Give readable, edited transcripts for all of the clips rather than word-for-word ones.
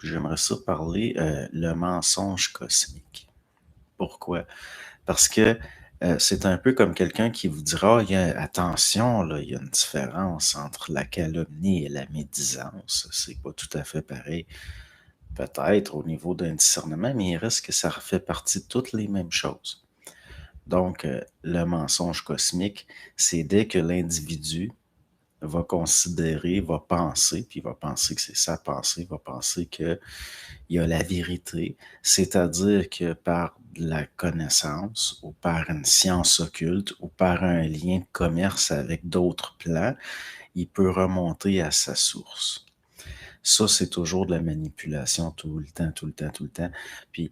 j'aimerais ça parler le mensonge cosmique. Pourquoi? Parce que c'est un peu comme quelqu'un qui vous dira: attention, là, il y a une différence entre la calomnie et la médisance. C'est pas tout à fait pareil. Peut-être au niveau d'un discernement, mais il reste que ça fait partie de toutes les mêmes choses. Donc, le mensonge cosmique, c'est dès que l'individu va considérer, va penser, puis il va penser que c'est sa pensée, il va penser qu'il y a la vérité, c'est-à-dire que par de la connaissance ou par une science occulte ou par un lien de commerce avec d'autres plans, il peut remonter à sa source. Ça, c'est toujours de la manipulation tout le temps, tout le temps, tout le temps. Puis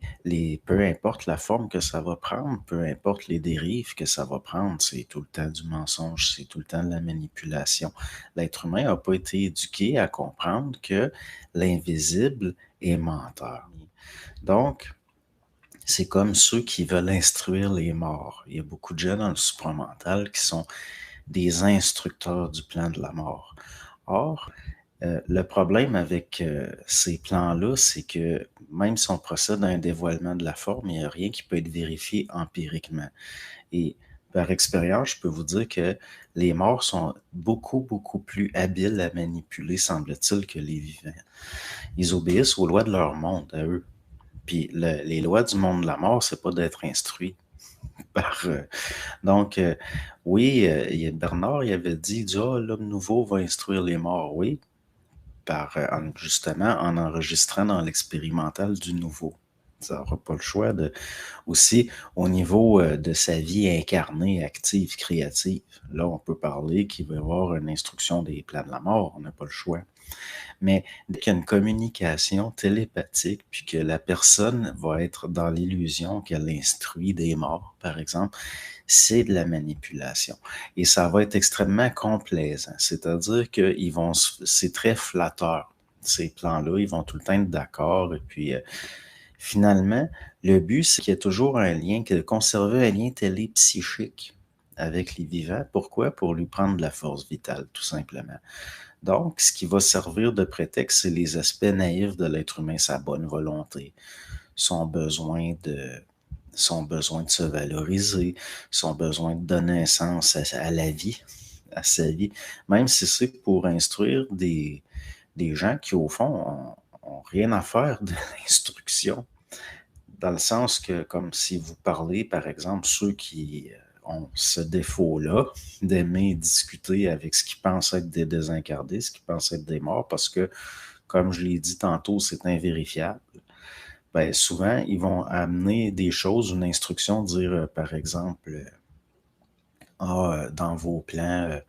peu importe la forme que ça va prendre, peu importe les dérives que ça va prendre, c'est tout le temps du mensonge, c'est tout le temps de la manipulation. L'être humain n'a pas été éduqué à comprendre que l'invisible est menteur. Donc, c'est comme ceux qui veulent instruire les morts. Il y a beaucoup de gens dans le supramental qui sont des instructeurs du plan de la mort. Or, le problème avec ces plans-là, c'est que même si on procède à un dévoilement de la forme, il n'y a rien qui peut être vérifié empiriquement. Et par expérience, je peux vous dire que les morts sont beaucoup, beaucoup plus habiles à manipuler, semble-t-il, que les vivants. Ils obéissent aux lois de leur monde, à eux. Puis les lois du monde de la mort, c'est pas d'être instruit par... donc, oui, Bernard, il avait dit, ah, l'homme nouveau va instruire les morts. Oui, justement en enregistrant dans l'expérimental du nouveau. Ça n'aura pas le choix de... Aussi, au niveau de sa vie incarnée, active, créative, là, on peut parler qu'il va y avoir une instruction des plans de la mort, on n'a pas le choix. Mais dès qu'il y a une communication télépathique, puis que la personne va être dans l'illusion qu'elle instruit des morts, par exemple, c'est de la manipulation. Et ça va être extrêmement complaisant. C'est-à-dire que c'est très flatteur, ces plans-là. Ils vont tout le temps être d'accord. Et puis, finalement, le but, c'est qu'il y ait toujours un lien, de conserver un lien télépsychique avec les vivants. Pourquoi? Pour lui prendre de la force vitale, tout simplement. Donc, ce qui va servir de prétexte, c'est les aspects naïfs de l'être humain, sa bonne volonté, son besoin de se valoriser, son besoin de donner un sens à la vie, à sa vie, même si c'est pour instruire des gens qui, au fond, ont rien à faire de l'instruction, dans le sens que, comme si vous parlez, par exemple, ceux qui ont ce défaut-là d'aimer discuter avec ce qu'ils pensent être des désincarnés, ce qu'ils pensent être des morts, parce que, comme je l'ai dit tantôt, c'est invérifiable. Ben, souvent, ils vont amener des choses, une instruction, dire, par exemple, dans vos plans,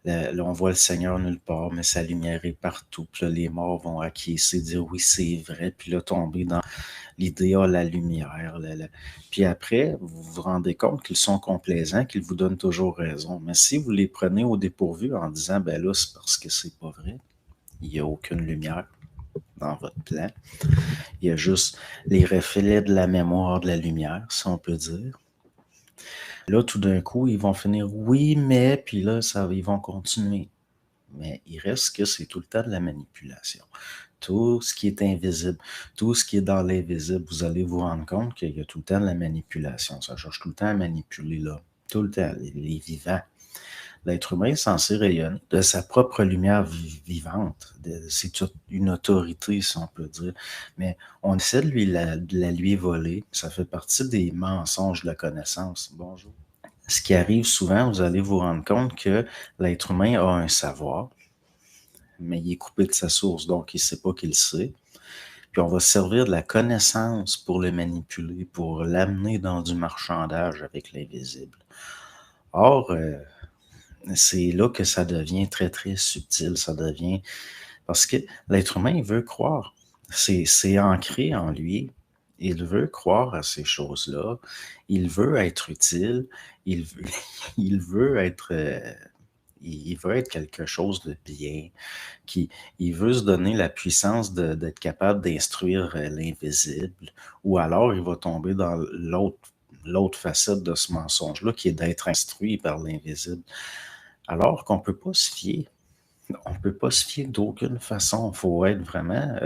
là, on voit le Seigneur nulle part, mais sa lumière est partout. Puis là, les morts vont acquiescer, dire oui, c'est vrai. Puis là, tomber dans l'idée, la lumière. Puis après, vous vous rendez compte qu'ils sont complaisants, qu'ils vous donnent toujours raison. Mais si vous les prenez au dépourvu en disant, ben là, c'est parce que c'est pas vrai, il n'y a aucune lumière dans votre plan. Il y a juste les reflets de la mémoire de la lumière, si on peut dire. Là, tout d'un coup, ils vont finir oui, mais, puis là, ils vont continuer. Mais il reste que c'est tout le temps de la manipulation. Tout ce qui est invisible, tout ce qui est dans l'invisible, vous allez vous rendre compte qu'il y a tout le temps de la manipulation. Ça cherche tout le temps à manipuler là. Tout le temps, les vivants. L'être humain est censé rayonner de sa propre lumière vivante. C'est une autorité, si on peut dire. Mais on essaie de la lui voler. Ça fait partie des mensonges de la connaissance. Bonjour. Ce qui arrive souvent, vous allez vous rendre compte que l'être humain a un savoir, mais il est coupé de sa source, donc il ne sait pas qu'il sait. Puis on va se servir de la connaissance pour le manipuler, pour l'amener dans du marchandage avec l'invisible. Or, c'est là que ça devient très, très subtil. Ça devient... Parce que l'être humain, il veut croire. C'est ancré en lui. Il veut croire à ces choses-là. Il veut être utile. Il veut, il veut être... il veut être quelque chose de bien, il veut se donner la puissance d'être capable d'instruire l'invisible, ou alors il va tomber dans l'autre facette de ce mensonge-là, qui est d'être instruit par l'invisible. Alors qu'on ne peut pas se fier. On ne peut pas se fier d'aucune façon. Il faut être vraiment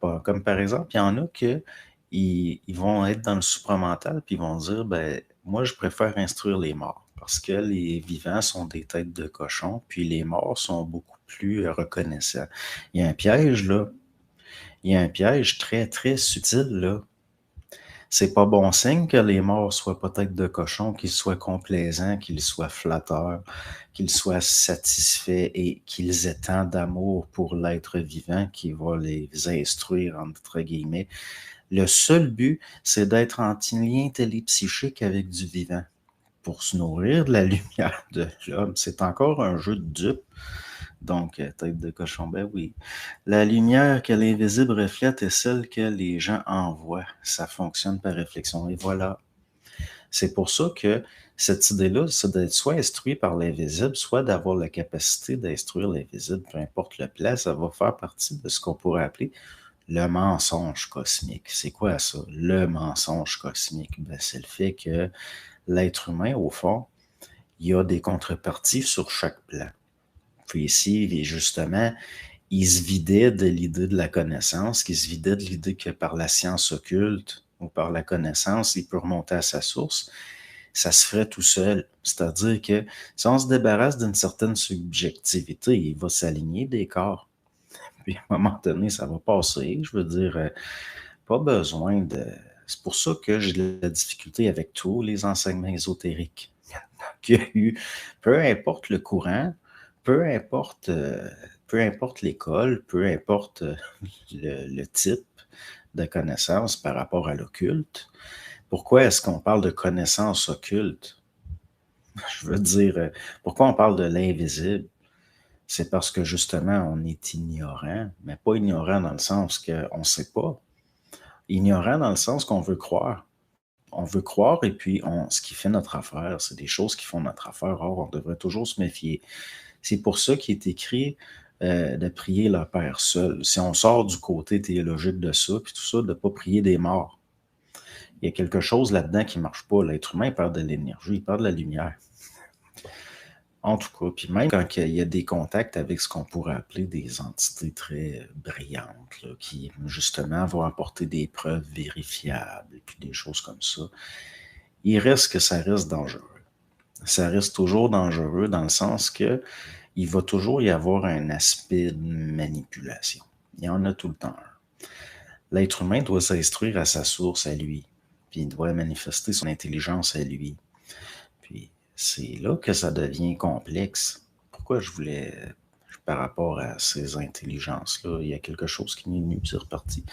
pas. Comme par exemple, il y en a que ils vont être dans le supramental, puis ils vont dire, ben, moi, je préfère instruire les morts, parce que les vivants sont des têtes de cochon, puis les morts sont beaucoup plus reconnaissants. Il y a un piège, là. Il y a un piège très, très subtil, là. C'est pas bon signe que les morts soient pas têtes de cochon, qu'ils soient complaisants, qu'ils soient flatteurs, qu'ils soient satisfaits et qu'ils aient tant d'amour pour l'être vivant qui va les instruire, entre guillemets. Le seul but, c'est d'être en lien télépsychique avec du vivant pour se nourrir de la lumière de l'homme. C'est encore un jeu de dupe. Donc, tête de cochon, ben oui. La lumière que l'invisible reflète est celle que les gens envoient. Ça fonctionne par réflexion. Et voilà. C'est pour ça que cette idée-là, c'est d'être soit instruit par l'invisible, soit d'avoir la capacité d'instruire l'invisible, peu importe le plan, ça va faire partie de ce qu'on pourrait appeler le mensonge cosmique. C'est quoi ça? Le mensonge cosmique? Ben, c'est le fait que l'être humain, au fond, il y a des contreparties sur chaque plan. Puis ici, justement, il se vidait de l'idée de la connaissance, il se vidait de l'idée que par la science occulte ou par la connaissance, il peut remonter à sa source. Ça se ferait tout seul. C'est-à-dire que si on se débarrasse d'une certaine subjectivité, il va s'aligner des corps. Puis à un moment donné, ça va passer. Je veux dire, pas besoin de... C'est pour ça que j'ai de la difficulté avec tous les enseignements ésotériques qu'il y a eu. Peu importe le courant, peu importe, peu importe l'école, peu importe le type de connaissance par rapport à l'occulte. Pourquoi est-ce qu'on parle de connaissance occulte? Je veux dire, pourquoi on parle de l'invisible? C'est parce que justement, on est ignorant, mais pas ignorant dans le sens qu'on ne sait pas. Ignorant dans le sens qu'on veut croire. On veut croire et puis ce qui fait notre affaire, c'est des choses qui font notre affaire. Or, on devrait toujours se méfier. C'est pour ça qu'il est écrit de prier le Père seul. Si on sort du côté théologique de ça, puis tout ça, de ne pas prier des morts. Il y a quelque chose là-dedans qui ne marche pas. L'être humain perd de l'énergie, il perd de la lumière. En tout cas, puis même quand il y a des contacts avec ce qu'on pourrait appeler des entités très brillantes, là, qui justement vont apporter des preuves vérifiables, puis des choses comme ça, il reste que ça reste dangereux. Ça reste toujours dangereux dans le sens que il va toujours y avoir un aspect de manipulation. Il y en a tout le temps un. L'être humain doit s'instruire à sa source, à lui, puis il doit manifester son intelligence à lui. Puis c'est là que ça devient complexe. Pourquoi je voulais, par rapport à ces intelligences-là, il y a quelque chose qui m'est venu, c'est reparti.